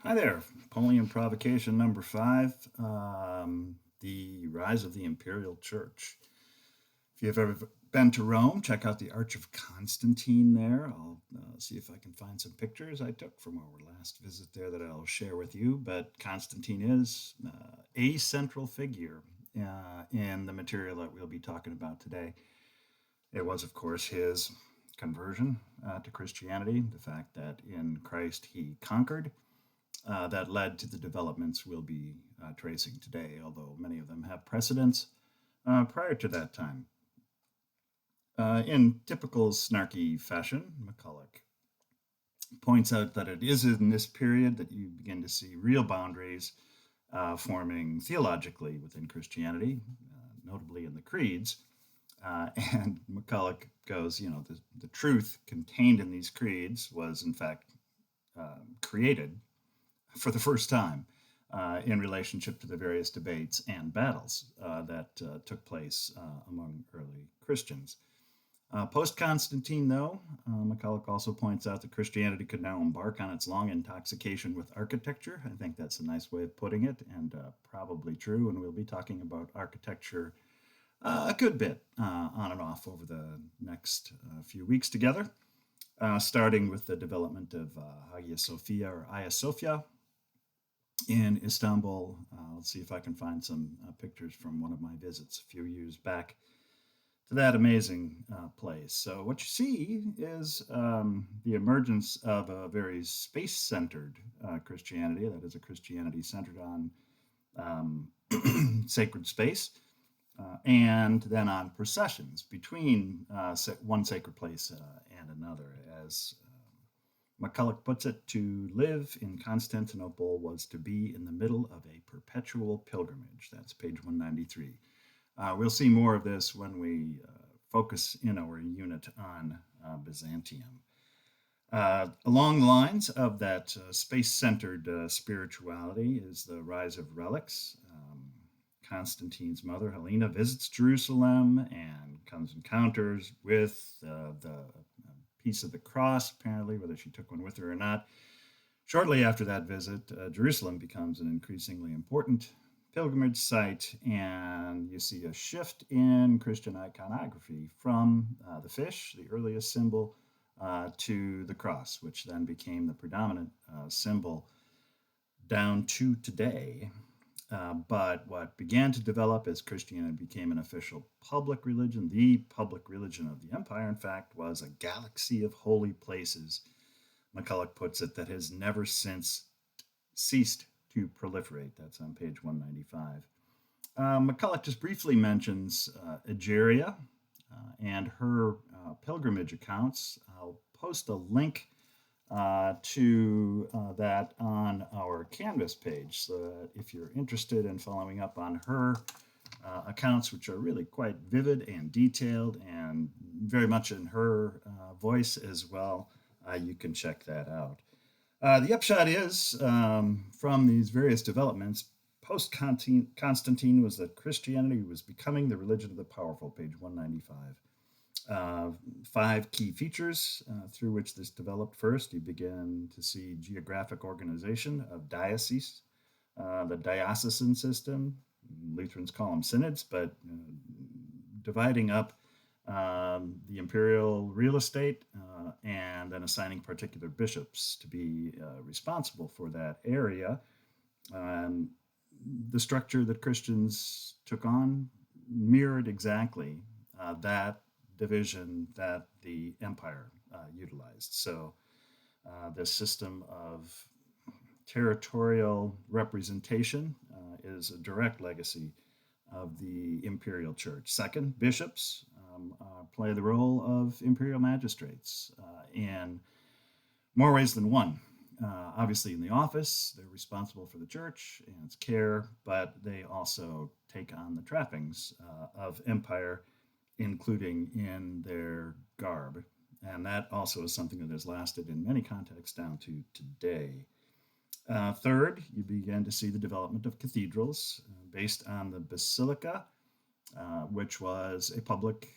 Hi there, Napoleon Provocation number 5, the rise of the Imperial Church. If you've ever been to Rome, check out the Arch of Constantine there. I'll see if I can find some pictures I took from our last visit there that I'll share with you. But Constantine is a central figure in the material that we'll be talking about today. It was, of course, his conversion to Christianity, the fact that in Christ he conquered that led to the developments we'll be tracing today, although many of them have precedents prior to that time. In typical snarky fashion, MacCulloch points out that it is in this period that you begin to see real boundaries forming theologically within Christianity, notably in the creeds. And MacCulloch goes, the truth contained in these creeds was in fact created for the first time in relationship to the various debates and battles that took place among early Christians. Post-Constantine, though, MacCulloch also points out that Christianity could now embark on its long intoxication with architecture. I think that's a nice way of putting it, and probably true, and we'll be talking about architecture a good bit on and off over the next few weeks together, starting with the development of Hagia Sophia or Hagia Sophia in Istanbul. Let's see if I can find some pictures from one of my visits a few years back to that amazing place. So what you see is the emergence of a very space-centered Christianity, that is a Christianity centered on sacred space, and then on processions between one sacred place and another. As MacCulloch puts it, to live in Constantinople was to be in the middle of a perpetual pilgrimage. That's page 193. We'll see more of this when we focus in our unit on Byzantium. Along the lines of that space-centered spirituality is the rise of relics. Constantine's mother, Helena, visits Jerusalem and comes encounters with the piece of the cross, apparently, whether she took one with her or not. Shortly after that visit, Jerusalem becomes an increasingly important pilgrimage site, and you see a shift in Christian iconography from the fish, the earliest symbol, to the cross, which then became the predominant symbol down to today. But what began to develop as Christianity became an official public religion, the public religion of the empire, in fact, was a galaxy of holy places, MacCulloch puts it, that has never since ceased to proliferate. That's on page 195. MacCulloch just briefly mentions Egeria and her pilgrimage accounts. I'll post a link to that on our Canvas page, so that if you're interested in following up on her accounts, which are really quite vivid and detailed and very much in her voice as well, you can check that out. The upshot is, from these various developments, post-Constantine was that Christianity was becoming the religion of the powerful, page 195. 5 key features through which this developed. First, you begin to see geographic organization of dioceses, the diocesan system. Lutherans call them synods, but dividing up the imperial real estate and then assigning particular bishops to be responsible for that area. The structure that Christians took on mirrored exactly that division that the empire utilized. So this system of territorial representation is a direct legacy of the imperial church. Second, bishops play the role of imperial magistrates in more ways than one. Obviously, in the office, they're responsible for the church and its care, but they also take on the trappings of empire, including in their garb. And that also is something that has lasted in many contexts down to today. Third, you begin to see the development of cathedrals based on the basilica, which was a public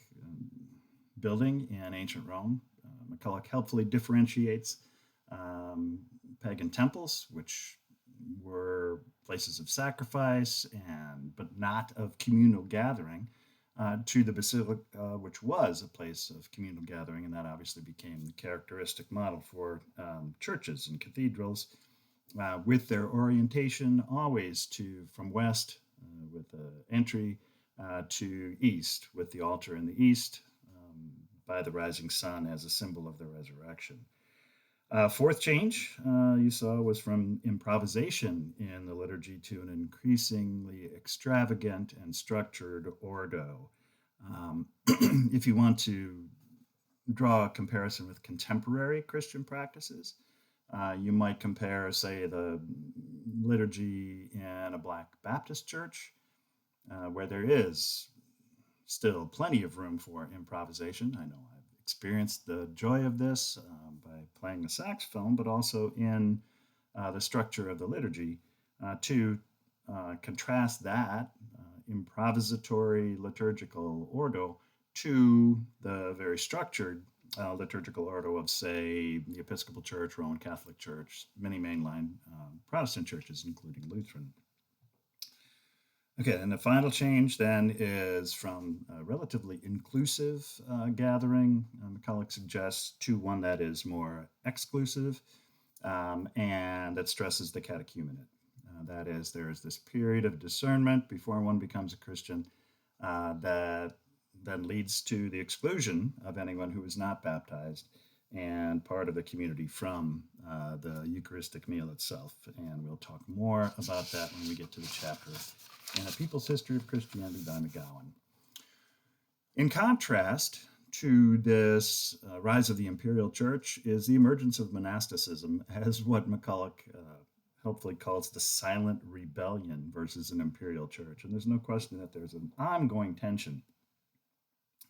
building in ancient Rome. MacCulloch helpfully differentiates pagan temples, which were places of sacrifice but not of communal gathering, to the basilica, which was a place of communal gathering, and that obviously became the characteristic model for churches and cathedrals, with their orientation always from west, with the entry, to east, with the altar in the east, by the rising sun as a symbol of the resurrection. Fourth change you saw was from improvisation in the liturgy to an increasingly extravagant and structured ordo. If you want to draw a comparison with contemporary Christian practices, you might compare, say, the liturgy in a Black Baptist church, where there is still plenty of room for improvisation. I know I've experienced the joy of this by playing the saxophone, but also in the structure of the liturgy, to contrast that improvisatory liturgical ordo to the very structured liturgical ordo of, say, the Episcopal Church, Roman Catholic Church, many mainline Protestant churches, including Lutheran. Okay, and the final change then is from a relatively inclusive gathering, MacCulloch suggests, to one that is more exclusive, and that stresses the catechumenate. That is, there is this period of discernment before one becomes a Christian that then leads to the exclusion of anyone who is not baptized and part of the community from the Eucharistic meal itself. And we'll talk more about that when we get to the chapter in A People's History of Christianity by Macgowan. In contrast to this rise of the Imperial Church is the emergence of monasticism as what MacCulloch helpfully calls the silent rebellion versus an imperial church. And there's no question that there's an ongoing tension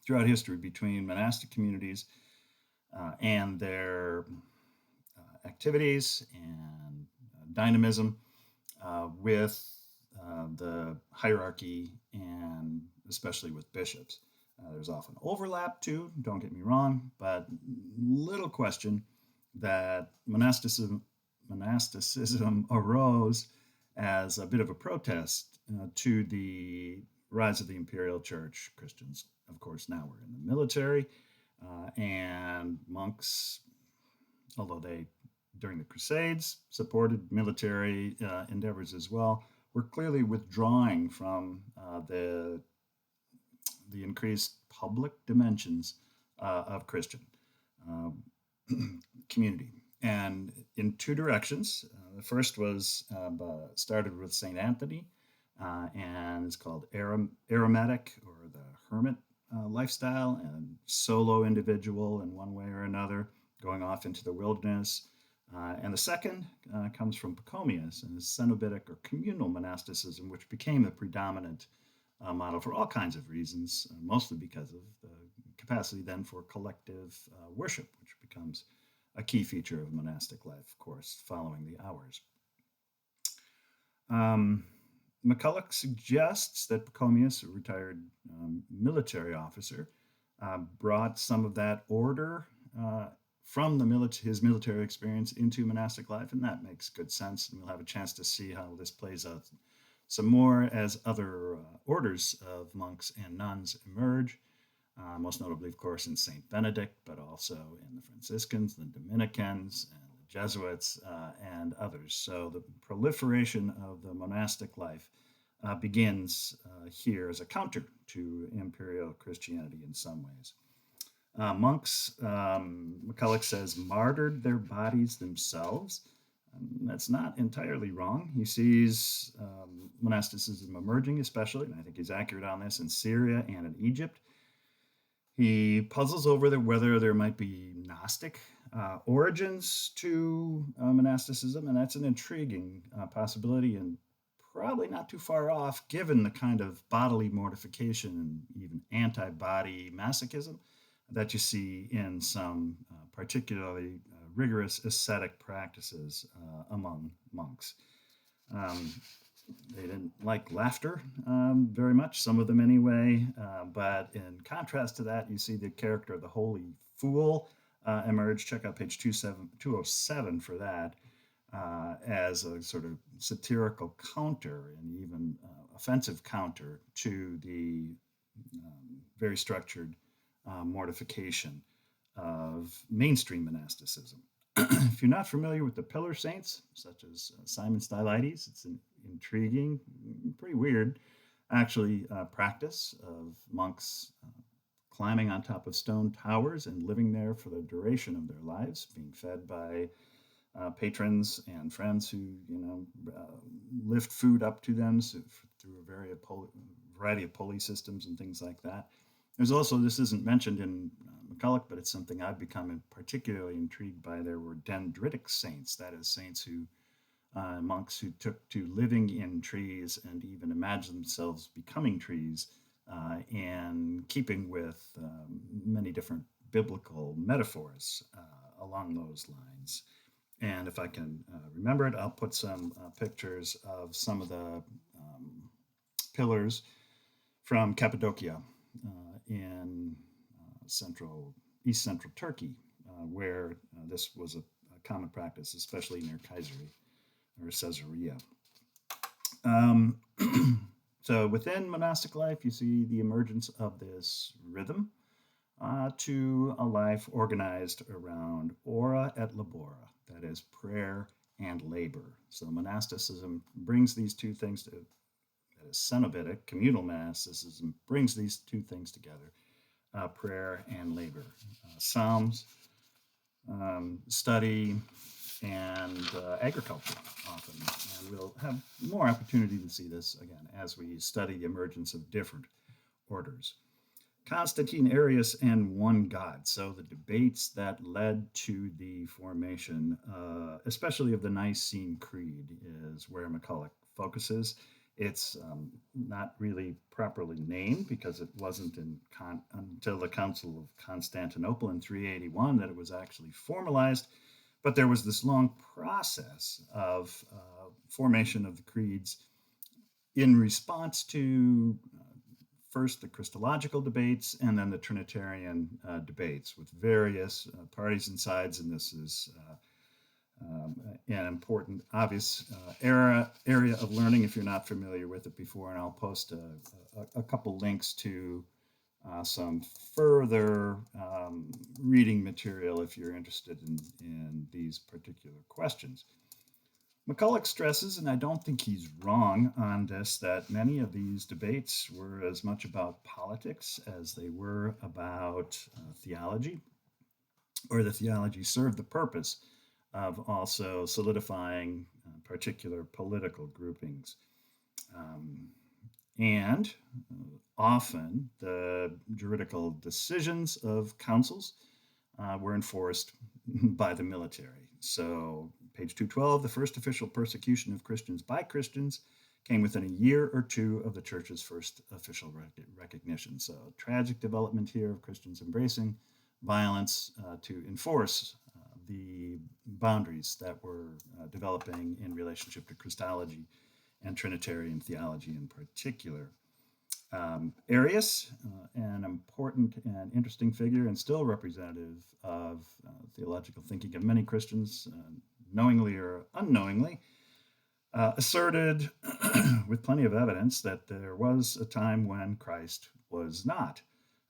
throughout history between monastic communities and their activities and dynamism with the hierarchy, and especially with bishops. There's often overlap too, don't get me wrong, but little question that monasticism arose as a bit of a protest to the rise of the Imperial Church. Christians, of course, now were in the military, and monks, although they, during the Crusades, supported military endeavors as well, were clearly withdrawing from the increased public dimensions of Christian community. And in two directions. The first was started with St. Anthony, and it's called eremitic, or the hermit lifestyle, and solo individual in one way or another, going off into the wilderness. And the second comes from Pachomius and his cenobitic or communal monasticism, which became the predominant model for all kinds of reasons, mostly because of the capacity then for collective worship, which becomes a key feature of monastic life, of course, following the hours. MacCulloch suggests that Pachomius, a retired military officer, brought some of that order from his military experience into monastic life, and that makes good sense. And we'll have a chance to see how this plays out some more as other orders of monks and nuns emerge, most notably, of course, in St. Benedict, but also in the Franciscans, the Dominicans, and the Jesuits, and others. So the proliferation of the monastic life begins here as a counter to imperial Christianity in some ways. Monks, MacCulloch says, martyred their bodies themselves. That's not entirely wrong. He sees monasticism emerging, especially, and I think he's accurate on this, in Syria and in Egypt. He puzzles over whether there might be Gnostic origins to monasticism, and that's an intriguing possibility, and probably not too far off given the kind of bodily mortification and even anti-body masochism that you see in some particularly rigorous ascetic practices among monks. They didn't like laughter very much, some of them anyway, but in contrast to that, you see the character of the holy fool emerged. Check out page 207 for that, as a sort of satirical counter and even offensive counter to the very structured mortification of mainstream monasticism. If you're not familiar with the pillar saints, such as Simon Stylites, it's an intriguing, pretty weird, actually, practice of monks climbing on top of stone towers and living there for the duration of their lives, being fed by patrons and friends who, lift food up to them through a variety of pulley systems and things like that. There's also, this isn't mentioned in MacCulloch, but it's something I've become particularly intrigued by. There were dendritic saints, that is, saints who, monks who took to living in trees and even imagined themselves becoming trees, and keeping with many different biblical metaphors along those lines. And if I can remember it, I'll put some pictures of some of the pillars from Cappadocia in East Central Turkey, where this was a common practice, especially near Caesarea. So within monastic life, you see the emergence of this rhythm to a life organized around ora et labora, that is, prayer and labor. So monasticism brings these two things to, that is, Cenobitic, communal monasticism brings these two things together, prayer and labor. Psalms, study, and agriculture often. And we'll have more opportunity to see this again as we study the emergence of different orders. Constantine, Arius, and one God. So the debates that led to the formation, especially of the Nicene Creed, is where MacCulloch focuses. It's not really properly named because it wasn't until the Council of Constantinople in 381 that it was actually formalized. But there was this long process of formation of the creeds in response to first the Christological debates and then the Trinitarian debates with various parties and sides. And this is an important, obvious area of learning if you're not familiar with it before. And I'll post a couple links to some further reading material if you're interested in these particular questions. MacCulloch stresses, and I don't think he's wrong on this, that many of these debates were as much about politics as they were about theology, or the theology served the purpose of also solidifying particular political groupings. And often the juridical decisions of councils were enforced by the military. So page 212, the first official persecution of Christians by Christians came within a year or two of the church's first official recognition. So tragic development here of Christians embracing violence to enforce the boundaries that were developing in relationship to Christology and Trinitarian theology in particular. Arius, an important and interesting figure and still representative of theological thinking of many Christians, knowingly or unknowingly, asserted with plenty of evidence that there was a time when Christ was not.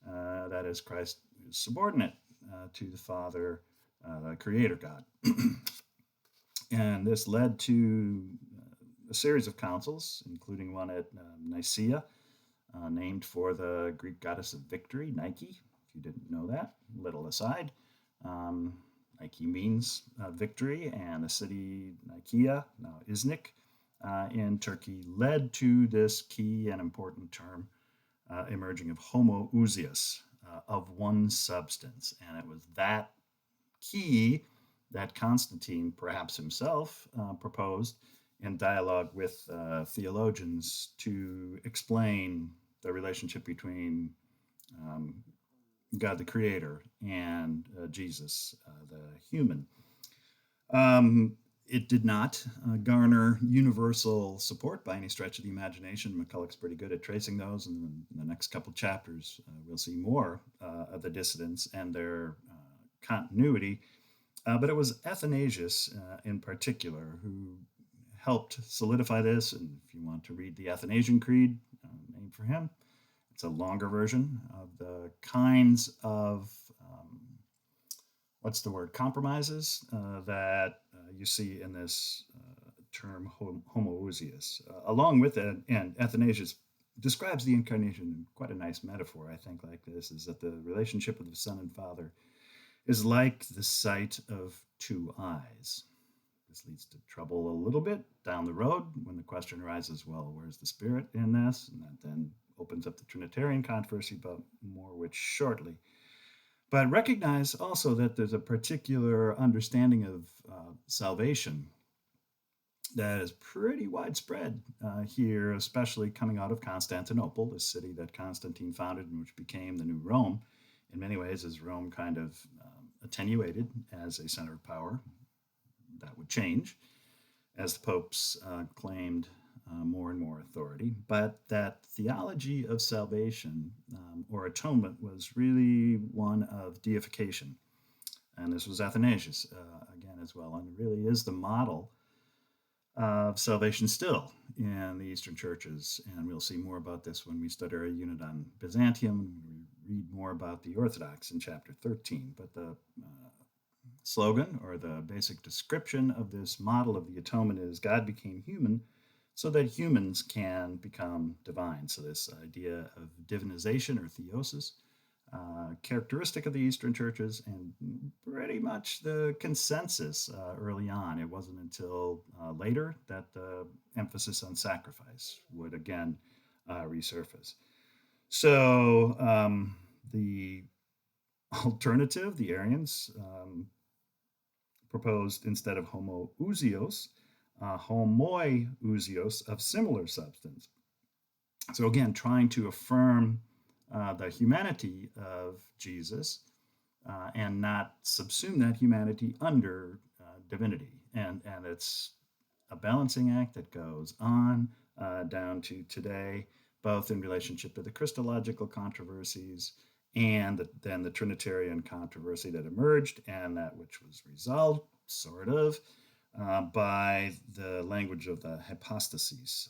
That is, Christ is subordinate to the Father, the Creator God. And this led to a series of councils, including one at Nicaea, named for the Greek goddess of victory, Nike. If you didn't know that, little aside. Nike means victory, and the city Nicaea, now Iznik, in Turkey, led to this key and important term emerging of homoousios, of one substance. And it was that key that Constantine, perhaps himself, proposed in dialogue with theologians to explain the relationship between God the Creator and Jesus the human. It did not garner universal support by any stretch of the imagination. MacCulloch's pretty good at tracing those, and in the next couple chapters we'll see more of the dissidents and their continuity. But it was Athanasius in particular who helped solidify this. And if you want to read the Athanasian Creed, named for him, it's a longer version of the kinds of compromises that you see in this term homoousios. Along with it, and Athanasius describes the incarnation in quite a nice metaphor, I think, like this, is that the relationship of the Son and Father is like the sight of two eyes. This leads to trouble a little bit down the road when the question arises, well, where's the Spirit in this? And that then opens up the Trinitarian controversy, but more which shortly. But recognize also that there's a particular understanding of salvation that is pretty widespread here, especially coming out of Constantinople, the city that Constantine founded and which became the new Rome. In many ways, as Rome kind of attenuated as a center of power, that would change as the popes claimed more and more authority. But that theology of salvation or atonement was really one of deification. And this was Athanasius, again, as well, and really is the model of salvation still in the Eastern churches. And we'll see more about this when we study our unit on Byzantium. We read more about the Orthodox in chapter 13. But the slogan or the basic description of this model of the atonement is God became human so that humans can become divine. So this idea of divinization or theosis, characteristic of the Eastern churches and pretty much the consensus early on. It wasn't until later that the emphasis on sacrifice would again resurface. So the alternative, the Arians, proposed instead of homoousios, homoiousios of similar substance. So again, trying to affirm the humanity of Jesus and not subsume that humanity under divinity. And it's a balancing act that goes on down to today, both in relationship to the Christological controversies and then the Trinitarian controversy that emerged and that which was resolved, sort of, by the language of the hypostases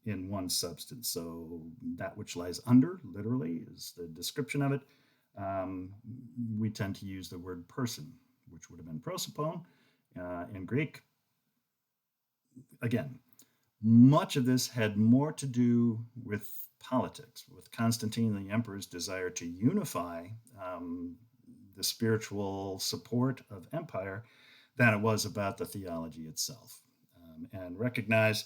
in one substance. So that which lies under, literally, is the description of it. We tend to use the word person, which would have been prosopon in Greek. Again, much of this had more to do with politics, with Constantine, the emperor's desire to unify the spiritual support of empire, than it was about the theology itself. And recognize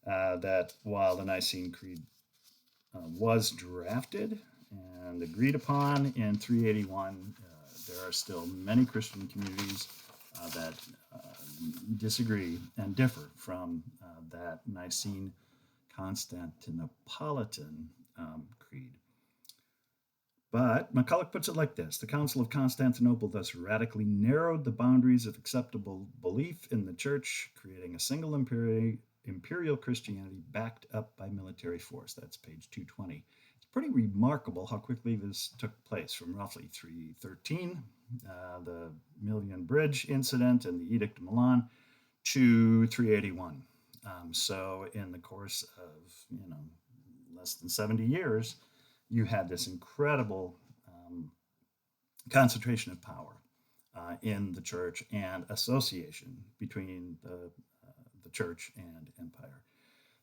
that while the Nicene Creed was drafted and agreed upon in 381, there are still many Christian communities that disagree and differ from that Nicene Constantinopolitan Creed. But MacCulloch puts it like this: the Council of Constantinople thus radically narrowed the boundaries of acceptable belief in the Church, creating a single imperial Christianity backed up by military force. That's page 220. It's pretty remarkable how quickly this took place, from roughly 313, the Milvian Bridge incident and the Edict of Milan, to 381. So in the course of less than 70 years, you had this incredible concentration of power in the church and association between the church and empire.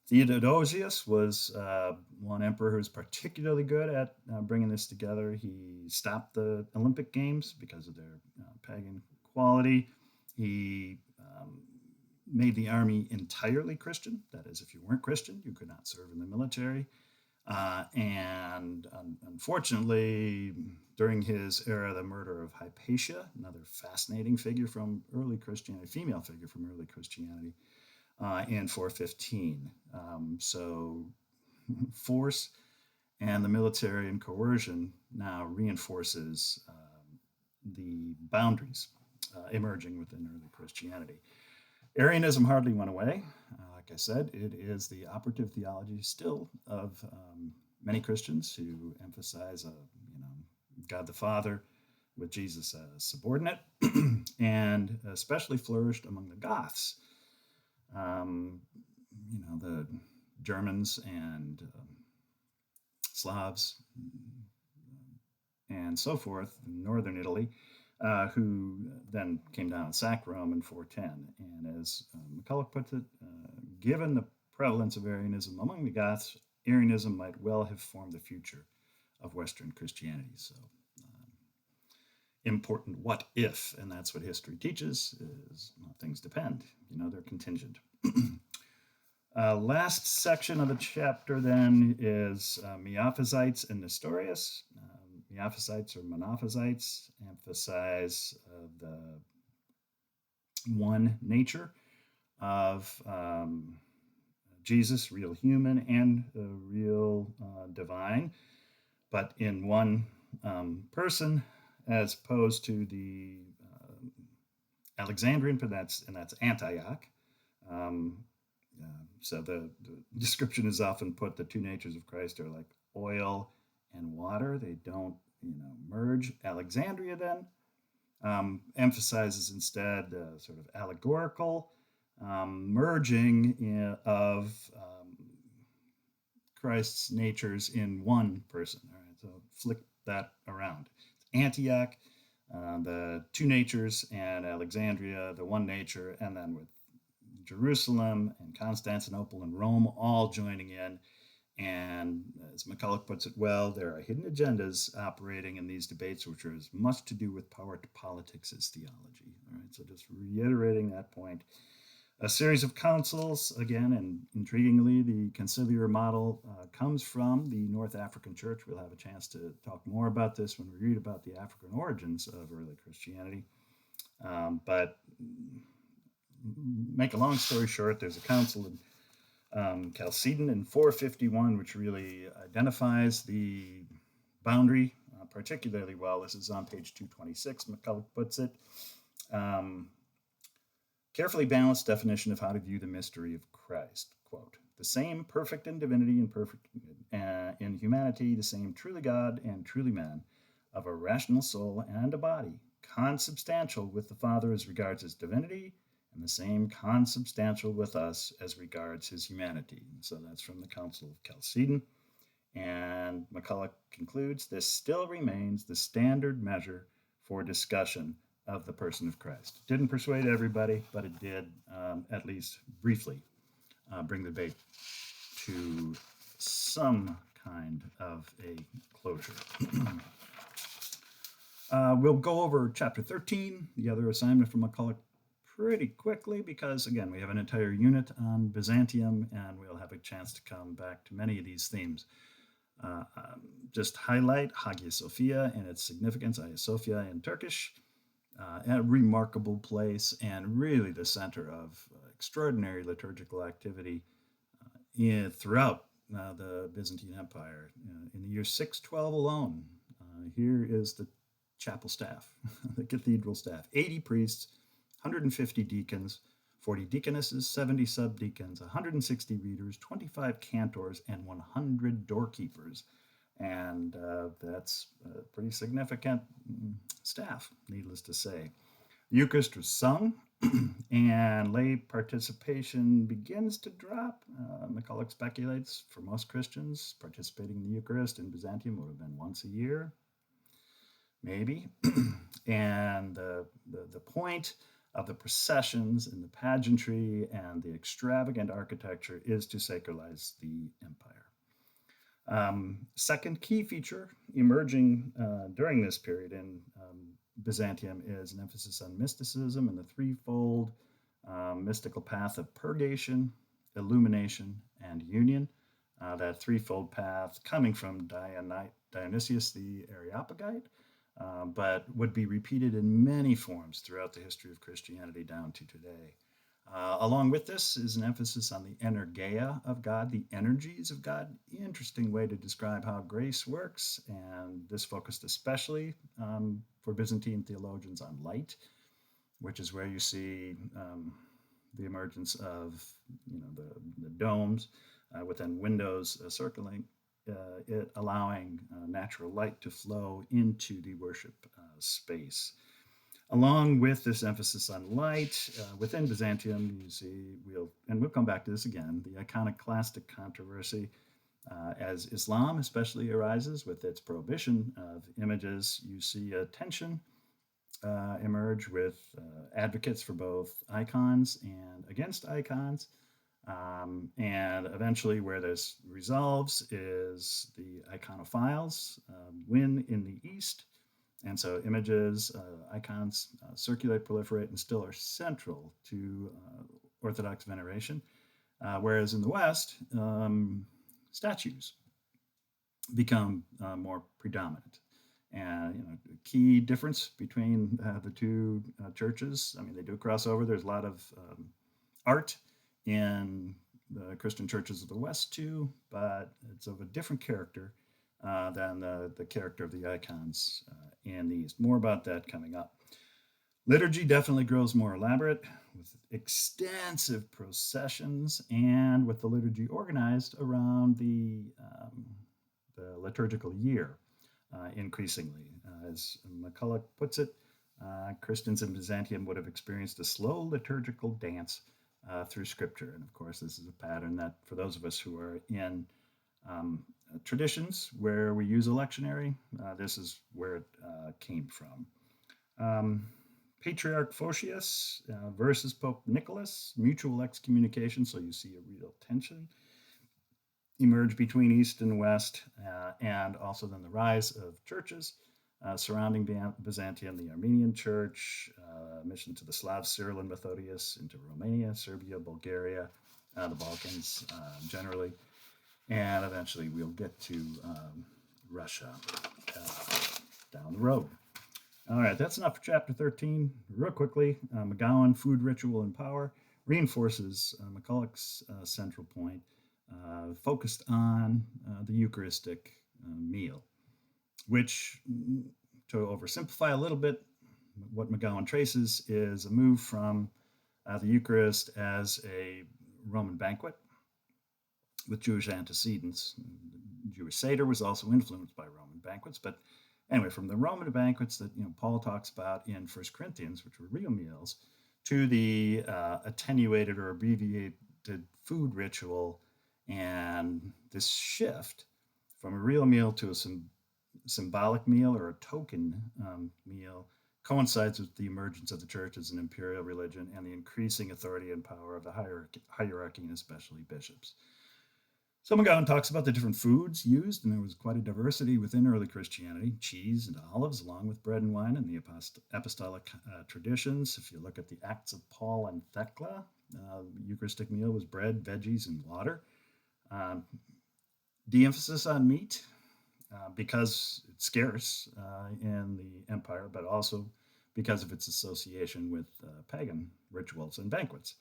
Theodosius was one emperor who was particularly good at bringing this together. He stopped the Olympic Games because of their pagan quality. He made the army entirely Christian. That is, if you weren't Christian, you could not serve in the military. And unfortunately, during his era, the murder of Hypatia, another fascinating figure from early Christianity, female figure from early Christianity, in 415. So force and the military and coercion now reinforces the boundaries emerging within early Christianity. Arianism hardly went away. Like I said, it is the operative theology still of many Christians who emphasize, God the Father, with Jesus as subordinate, and especially flourished among the Goths. The Germans and Slavs and so forth in northern Italy, who then came down and sacked Rome in 410. And as MacCulloch puts it, given the prevalence of Arianism among the Goths, Arianism might well have formed the future of Western Christianity. So important what if, and that's what history teaches, is things depend. They're contingent. Last section of the chapter then is Miaphysites and Nestorius. Miaphysites or Monophysites emphasize the one nature of Jesus, real human and real divine, but in one person, as opposed to the Alexandrian, and that's Antioch. So the description is often put, the two natures of Christ are like oil and water. They don't, merge. Alexandria then emphasizes instead sort of allegorical merging of Christ's natures in one person. All right, so flip that around. Antioch, the two natures, and Alexandria, the one nature, and then with Jerusalem and Constantinople and Rome all joining in. And as MacCulloch puts it well, there are hidden agendas operating in these debates, which are as much to do with power to politics as theology. All right, so just reiterating that point. A series of councils, again, and intriguingly, the conciliar model comes from the North African Church. We'll have a chance to talk more about this when we read about the African origins of early Christianity. But make a long story short, there's a council in Chalcedon in 451, which really identifies the boundary particularly well. This is on page 226, MacCulloch puts it. Carefully balanced definition of how to view the mystery of Christ. Quote, the same perfect in divinity and perfect in humanity, the same truly God and truly man, of a rational soul and a body, consubstantial with the Father as regards his divinity, and the same consubstantial with us as regards his humanity. So that's from the Council of Chalcedon. And MacCulloch concludes, this still remains the standard measure for discussion of the person of Christ. Didn't persuade everybody, but it did, at least briefly, bring the debate to some kind of a closure. We'll go over chapter 13, the other assignment from MacCulloch, pretty quickly because, again, we have an entire unit on Byzantium, and we'll have a chance to come back to many of these themes. Just highlight Hagia Sophia and its significance, Hagia Sophia in Turkish, a remarkable place and really the center of extraordinary liturgical activity throughout the Byzantine Empire. In the year 612 alone, here is the chapel staff, the cathedral staff, 80 priests, 150 deacons, 40 deaconesses, 70 subdeacons, 160 readers, 25 cantors, and 100 doorkeepers. And that's a pretty significant staff, needless to say. The Eucharist was sung, and lay participation begins to drop. MacCulloch speculates for most Christians, participating in the Eucharist in Byzantium would have been once a year, maybe. And the point of the processions and the pageantry and the extravagant architecture is to sacralize the empire. Second key feature emerging during this period in Byzantium is an emphasis on mysticism and the threefold mystical path of purgation, illumination, and union. That threefold path coming from Dionysius the Areopagite, but would be repeated in many forms throughout the history of Christianity down to today. Along with this is an emphasis on the energeia of God, the energies of God. Interesting way to describe how grace works, and this focused especially for Byzantine theologians on light, which is where you see the emergence of the domes within windows circling it, allowing natural light to flow into the worship space. Along with this emphasis on light, within Byzantium, you see, we'll come back to this again, the iconoclastic controversy. As Islam especially arises with its prohibition of images, you see a tension emerge with advocates for both icons and against icons. And eventually, where this resolves is the iconophiles win in the East. And so images, icons circulate, proliferate, and still are central to Orthodox veneration. Whereas in the West, statues become more predominant. And the key difference between the two churches, I mean, they do cross over. There's a lot of art in the Christian churches of the West too, but it's of a different character than the character of the icons in the East. More about that coming up. Liturgy definitely grows more elaborate with extensive processions and with the liturgy organized around the liturgical year increasingly. As MacCulloch puts it, Christians in Byzantium would have experienced a slow liturgical dance through Scripture. And of course, this is a pattern that for those of us who are in traditions where we use a lectionary, this is where it came from. Patriarch Photius versus Pope Nicholas, mutual excommunication, so you see a real tension emerge between East and West, and also then the rise of churches surrounding Byzantium, the Armenian Church, mission to the Slavs, Cyril and Methodius, into Romania, Serbia, Bulgaria, the Balkans generally, and eventually we'll get to Russia down the road. All right, that's enough for chapter 13. Real quickly, MacGowan, Food, Ritual, and Power, reinforces MacCulloch's central point, focused on the Eucharistic meal, which, to oversimplify a little bit, what MacGowan traces is a move from the Eucharist as a Roman banquet with Jewish antecedents. Jewish Seder was also influenced by Roman banquets, but anyway, from the Roman banquets that Paul talks about in 1 Corinthians, which were real meals, to the attenuated or abbreviated food ritual, and this shift from a real meal to a symbolic meal or a token meal coincides with the emergence of the church as an imperial religion and the increasing authority and power of the hierarchy and especially bishops. So MacGowan talks about the different foods used, and there was quite a diversity within early Christianity: cheese and olives, along with bread and wine in the apostolic traditions. If you look at the Acts of Paul and Thecla, the Eucharistic meal was bread, veggies, and water. De-emphasis on meat because it's scarce in the empire, but also because of its association with pagan rituals and banquets.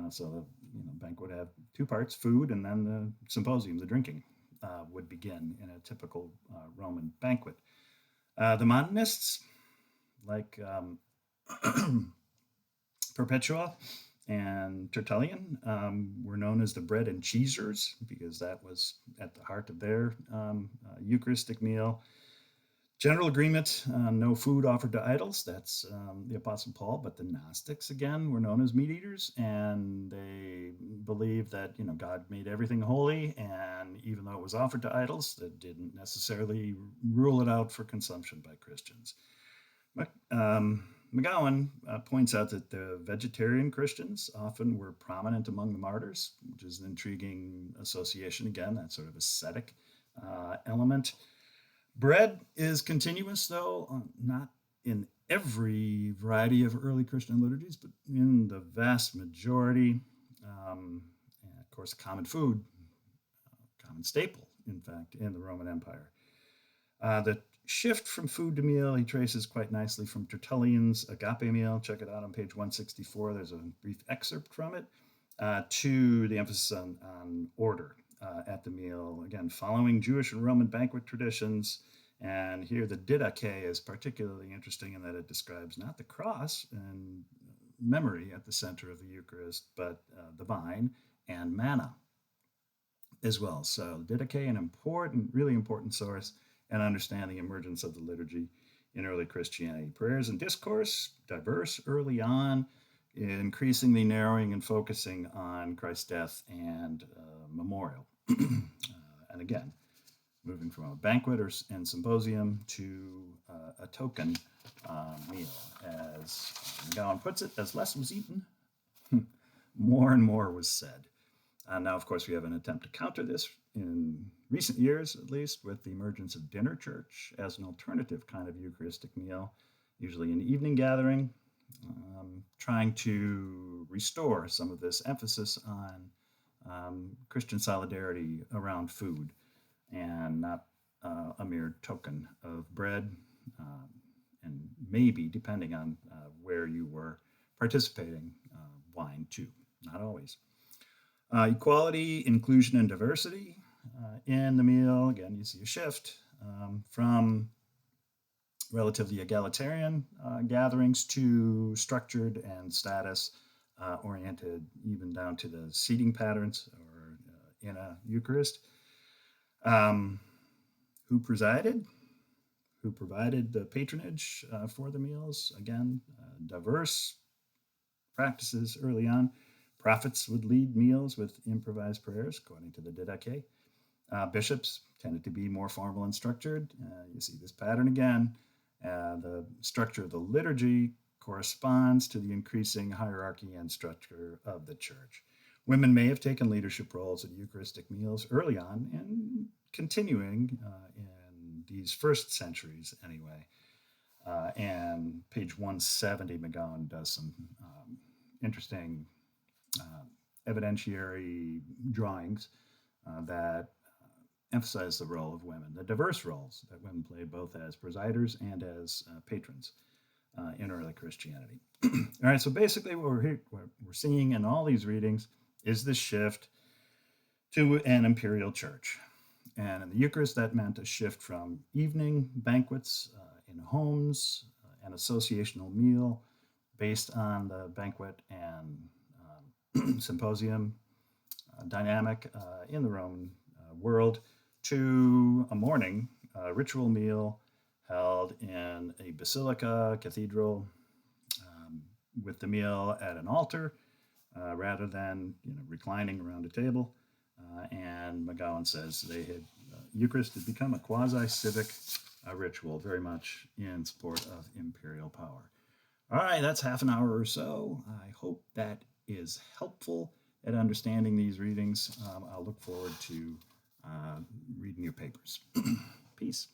So the banquet would have two parts: food, and then the symposium, the drinking, would begin in a typical Roman banquet. The Montanists, like Perpetua and Tertullian, were known as the bread and cheesers because that was at the heart of their Eucharistic meal. General agreement, no food offered to idols. That's the Apostle Paul. But the Gnostics, again, were known as meat eaters, and they believed that God made everything holy, and even though it was offered to idols, that didn't necessarily rule it out for consumption by Christians. MacGowan points out that the vegetarian Christians often were prominent among the martyrs, which is an intriguing association. Again, that sort of ascetic element. Bread is continuous, though, not in every variety of early Christian liturgies, but in the vast majority. And of course, common food, common staple, in fact, in the Roman Empire. The shift from food to meal he traces quite nicely from Tertullian's agape meal. Check it out on page 164. There's a brief excerpt from it, to the emphasis on order at the meal, again, following Jewish and Roman banquet traditions. And here the Didache is particularly interesting in that it describes not the cross and memory at the center of the Eucharist, but the vine and manna as well. So Didache, an important, really important source, and understand the emergence of the liturgy in early Christianity. Prayers and discourse, diverse early on, increasingly narrowing and focusing on Christ's death and memorial. And again, moving from a banquet and symposium to a token meal. As MacGowan puts it, as less was eaten, more and more was said. Now, of course, we have an attempt to counter this in recent years, at least, with the emergence of dinner church as an alternative kind of Eucharistic meal, usually an evening gathering, trying to restore some of this emphasis on Christian solidarity around food and not a mere token of bread, and maybe, depending on where you were participating, wine too. Not always. Equality, inclusion, and diversity in the meal. Again, you see a shift from relatively egalitarian gatherings to structured and status oriented, even down to the seating patterns or in a Eucharist. Who presided? Who provided the patronage for the meals? Again, diverse practices early on. Prophets would lead meals with improvised prayers, according to the Didache. Bishops tended to be more formal and structured. You see this pattern again. The structure of the liturgy corresponds to the increasing hierarchy and structure of the church. Women may have taken leadership roles at Eucharistic meals early on and continuing in these first centuries anyway. And page 170, MacGowan does some interesting evidentiary drawings that emphasize the role of women, the diverse roles that women played both as presiders and as patrons in early Christianity. All right, so basically what we're seeing in all these readings is this shift to an imperial church. And in the Eucharist, that meant a shift from evening banquets in homes, an associational meal based on the banquet and symposium dynamic in the Roman world, to a morning ritual meal held in a basilica, cathedral, with the meal at an altar rather than reclining around a table. And MacGowan says Eucharist had become a quasi-civic ritual, very much in support of imperial power. All right, that's half an hour or so. I hope that is helpful at understanding these readings. I'll look forward to reading your papers. Peace.